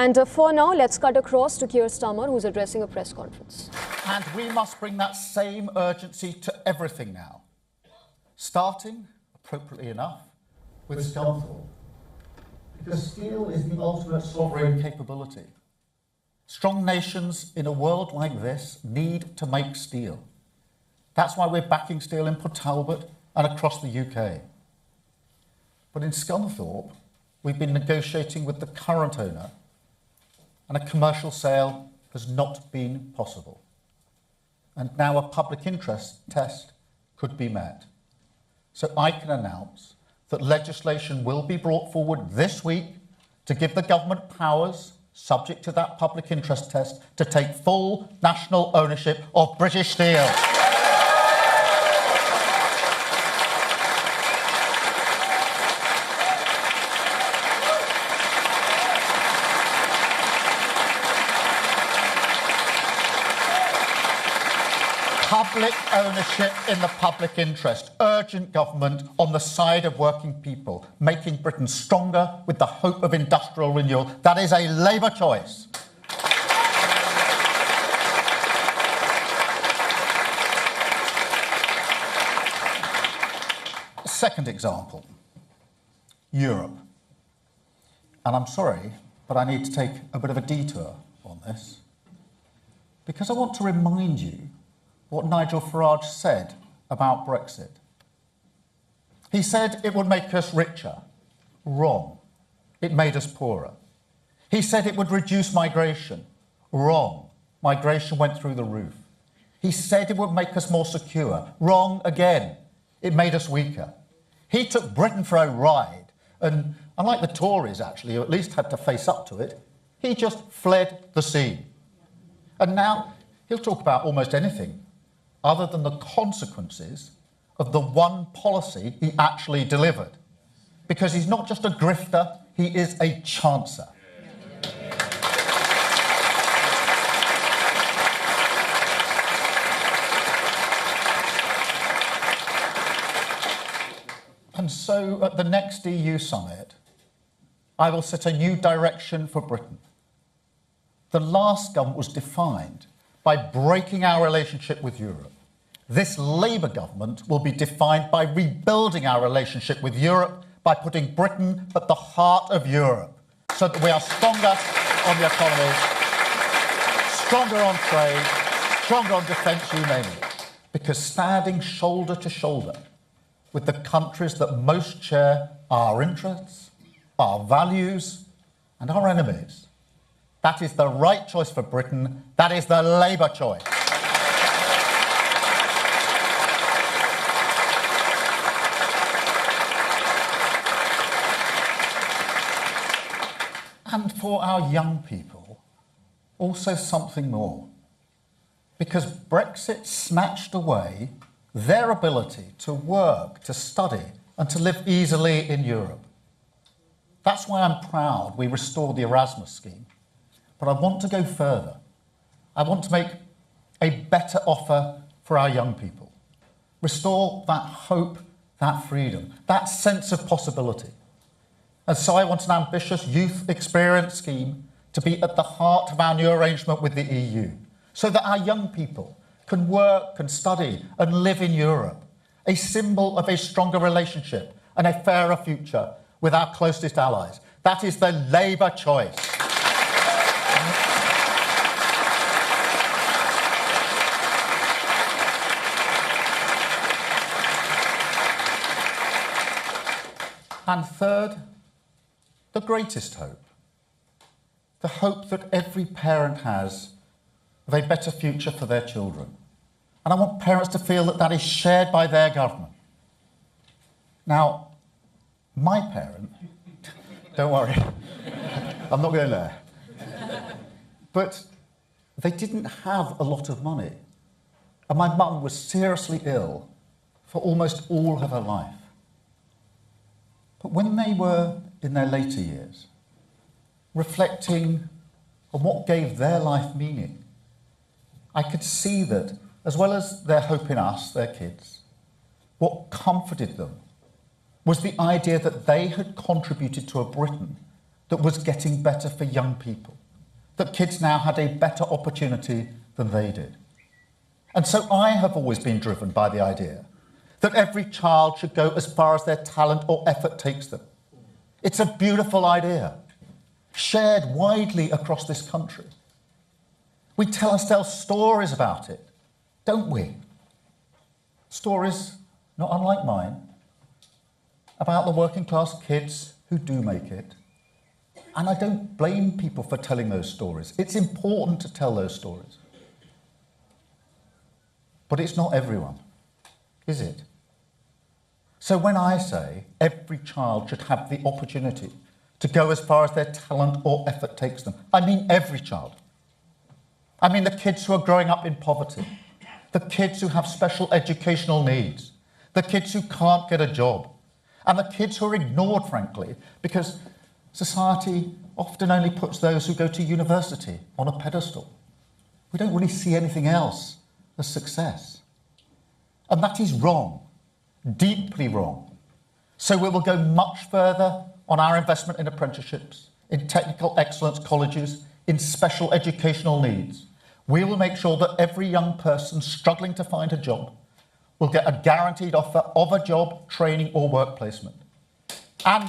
And for now, let's cut across to Keir Starmer, who's addressing a press conference. And we must bring that same urgency to everything now, starting, appropriately enough, with Scunthorpe. Because steel is the ultimate sovereign capability. Strong nations in a world like this need to make steel. That's why we're backing steel in Port Talbot and across the UK. But in Scunthorpe, we've been negotiating with the current owner, and a commercial sale has not been possible. And now a public interest test could be met. So I can announce that legislation will be brought forward this week to give the government powers, subject to that public interest test, to take full national ownership of British steel. Public ownership in the public interest. Urgent government on the side of working people, making Britain stronger with the hope of industrial renewal. That is a Labour choice. Second example, Europe. And I'm sorry, but I need to take a bit of a detour on this, because I want to remind you what Nigel Farage said about Brexit. He said it would make us richer. Wrong. It made us poorer. He said it would reduce migration. Wrong. Migration went through the roof. He said it would make us more secure. Wrong again. It made us weaker. He took Britain for a ride, and unlike the Tories, actually, who at least had to face up to it, he just fled the scene. And now he'll talk about almost anything other than the consequences of the one policy he actually delivered. Because he's not just a grifter, he is a chancer. And so at the next EU summit, I will set a new direction for Britain. The last government was defined by breaking our relationship with Europe. This Labour government will be defined by rebuilding our relationship with Europe, by putting Britain at the heart of Europe, so that we are stronger on the economy, stronger on trade, stronger on defence, you name it. Because standing shoulder to shoulder with the countries that most share our interests, our values, and our enemies, that is the right choice for Britain. That is the Labour choice. And for our young people, also something more. Because Brexit snatched away their ability to work, to study, and to live easily in Europe. That's why I'm proud we restored the Erasmus scheme. But I want to go further. I want to make a better offer for our young people. Restore that hope, that freedom, that sense of possibility. And so I want an ambitious youth experience scheme to be at the heart of our new arrangement with the EU, so that our young people can work and study and live in Europe, a symbol of a stronger relationship and a fairer future with our closest allies. That is the Labour choice. And third, the greatest hope. The hope that every parent has of a better future for their children. And I want parents to feel that that is shared by their government. Now, my parent, don't worry, I'm not going there. But they didn't have a lot of money. And my mum was seriously ill for almost all of her life. But when they were in their later years, reflecting on what gave their life meaning, I could see that, as well as their hope in us, their kids, what comforted them was the idea that they had contributed to a Britain that was getting better for young people, that kids now had a better opportunity than they did. And so I have always been driven by the idea that every child should go as far as their talent or effort takes them. It's a beautiful idea, shared widely across this country. We tell ourselves stories about it, don't we? Stories, not unlike mine, about the working class kids who do make it. And I don't blame people for telling those stories. It's important to tell those stories. But it's not everyone, is it? So when I say every child should have the opportunity to go as far as their talent or effort takes them, I mean every child. I mean the kids who are growing up in poverty, the kids who have special educational needs, the kids who can't get a job, and the kids who are ignored, frankly, because society often only puts those who go to university on a pedestal. We don't really see anything else as success. And that is wrong, deeply wrong. So we will go much further on our investment in apprenticeships, in technical excellence colleges, in special educational needs. We will make sure that every young person struggling to find a job will get a guaranteed offer of a job, training or work placement. And